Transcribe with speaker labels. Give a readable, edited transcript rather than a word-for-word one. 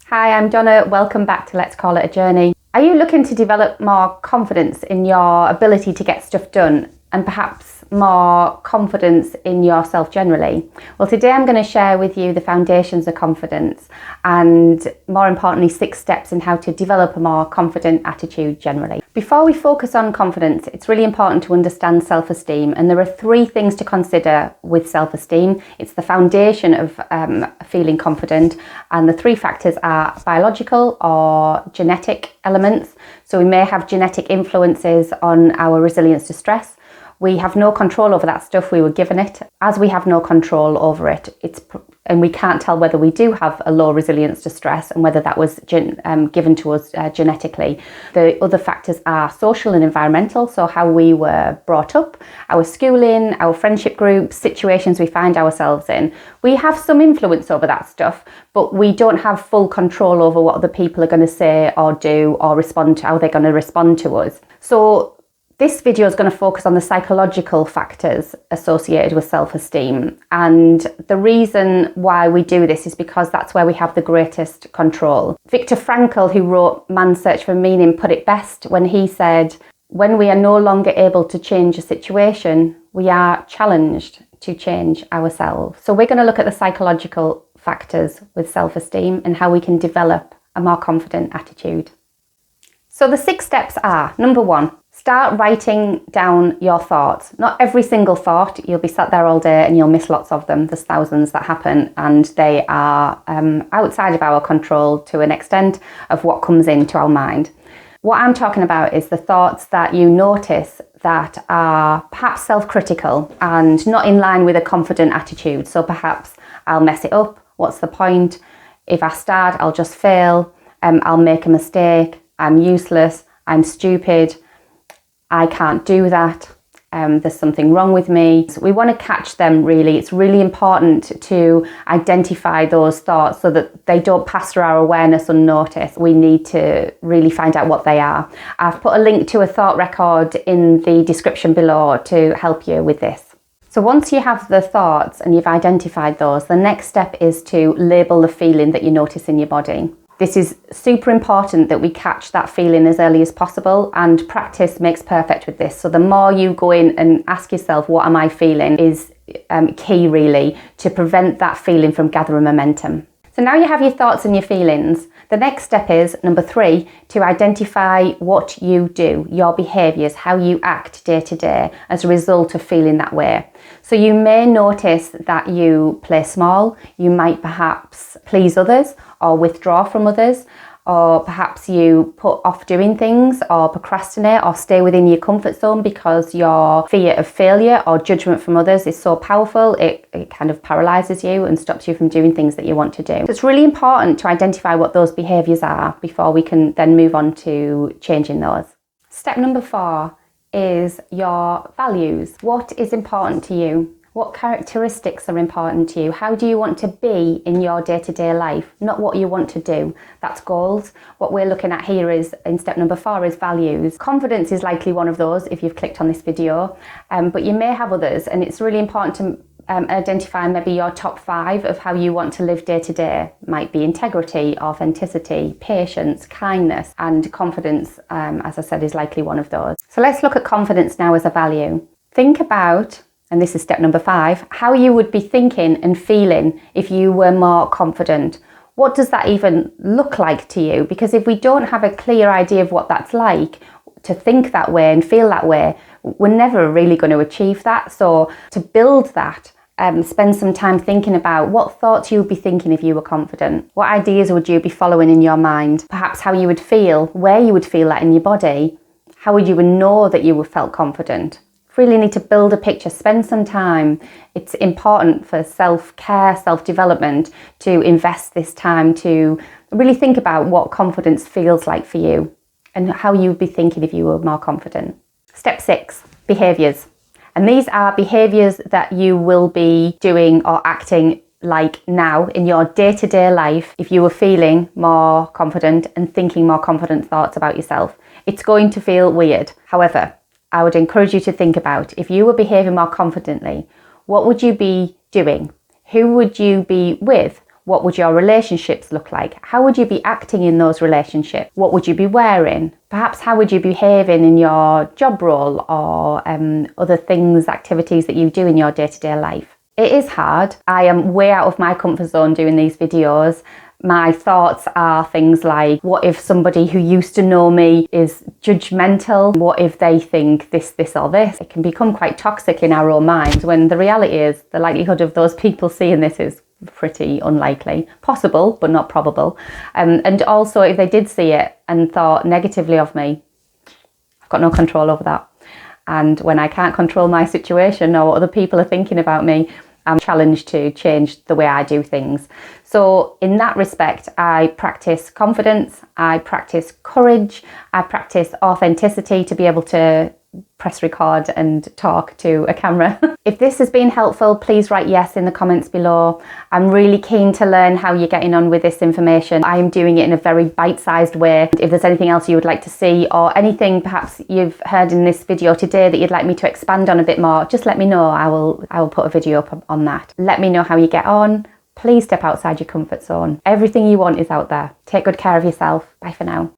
Speaker 1: Hi, I'm Donna. Welcome back to Let's Call It a Journey. Are you looking to develop more confidence in your ability to get stuff done and perhaps more confidence in yourself generally? Well, today I'm going to share with you the foundations of confidence and, more importantly, 6 steps in how to develop a more confident attitude generally. Before we focus on confidence, it's really important to understand self-esteem, and there are 3 things to consider with self-esteem. It's the foundation of feeling confident, and the 3 factors are biological or genetic elements. So we may have genetic influences on our resilience to stress. We have no control over that stuff, we were given it. As we have no control over it, and we can't tell whether we do have a low resilience to stress and whether that was given to us genetically. The other factors are social and environmental, so how we were brought up, our schooling, our friendship groups, situations we find ourselves in. We have some influence over that stuff, but we don't have full control over what other people are going to say or do or respond to, how they're going to respond to us. So this video is going to focus on the psychological factors associated with self-esteem, and the reason why we do this is because that's where we have the greatest control. Viktor Frankl, who wrote Man's Search for Meaning, put it best when he said, when we are no longer able to change a situation, we are challenged to change ourselves. So we're going to look at the psychological factors with self-esteem and how we can develop a more confident attitude. So the 6 steps are, number 1, start writing down your thoughts. Not every single thought, you'll be sat there all day and you'll miss lots of them. There's thousands that happen, and they are outside of our control to an extent of what comes into our mind. What I'm talking about is the thoughts that you notice that are perhaps self-critical and not in line with a confident attitude. So perhaps I'll mess it up. What's the point? If I start, I'll just fail. I'll make a mistake. I'm useless. I'm stupid. I can't do that. There's something wrong with me. So we want to catch them really. It's really important to identify those thoughts so that they don't pass through our awareness unnoticed. We need to really find out what they are. I've put a link to a thought record in the description below to help you with this. So once you have the thoughts and you've identified those, the next step is to label the feeling that you notice in your body. This is super important that we catch that feeling as early as possible, and practice makes perfect with this. So the more you go in and ask yourself, what am I feeling, is key really to prevent that feeling from gathering momentum. So now you have your thoughts and your feelings. The next step is, number 3, to identify what you do, your behaviours, how you act day to day as a result of feeling that way. So you may notice that you play small, you might perhaps please others or withdraw from others, or perhaps you put off doing things or procrastinate or stay within your comfort zone because your fear of failure or judgment from others is so powerful, it kind of paralyzes you and stops you from doing things that you want to do. So it's really important to identify what those behaviours are before we can then move on to changing those. Step number 4 is your values. What is important to you? What characteristics are important to you? How do you want to be in your day-to-day life? Not what you want to do. That's goals. What we're looking at here is, in step number 4, is values. Confidence is likely one of those if you've clicked on this video, but you may have others, and it's really important to identify maybe your top 5 of how you want to live day to day. Might be integrity, authenticity, patience, kindness, and confidence, as I said, is likely one of those. So let's look at confidence now as a value. Think about, and this is step number 5, how you would be thinking and feeling if you were more confident. What does that even look like to you? Because if we don't have a clear idea of what that's like, to think that way and feel that way, we're never really going to achieve that. So to build that, spend some time thinking about what thoughts you would be thinking if you were confident. What ideas would you be following in your mind? Perhaps how you would feel, where you would feel that in your body. How would you know that you felt confident? Really need to build a picture, spend some time. It's important for self-care, self-development to invest this time to really think about what confidence feels like for you and how you would be thinking if you were more confident. Step 6, behaviours. And these are behaviours that you will be doing or acting like now in your day-to-day life if you were feeling more confident and thinking more confident thoughts about yourself. It's going to feel weird. However, I would encourage you to think about, if you were behaving more confidently, what would you be doing? Who would you be with? What would your relationships look like? How would you be acting in those relationships? What would you be wearing? Perhaps how would you be behaving in your job role or other things, activities that you do in your day-to-day life? It is hard. I am way out of my comfort zone doing these videos. My thoughts are things like, what if somebody who used to know me is judgmental? What if they think this, or this? It can become quite toxic in our own minds, when the reality is the likelihood of those people seeing this is pretty unlikely. Possible, but not probable. And also, if they did see it and thought negatively of me, I've got no control over that. And when I can't control my situation or what other people are thinking about me, I'm challenged to change the way I do things. So in that respect, I practice confidence, I practice courage, I practice authenticity to be able to press record and talk to a camera. If this has been helpful, please write yes in the comments below. I'm really keen to learn how you're getting on with this information. I'm doing it in a very bite-sized way. If there's anything else you would like to see, or anything perhaps you've heard in this video today that you'd like me to expand on a bit more, just let me know. I will put a video up on that. Let me know how you get on. Please step outside your comfort zone. Everything you want is out there. Take good care of yourself. Bye for now.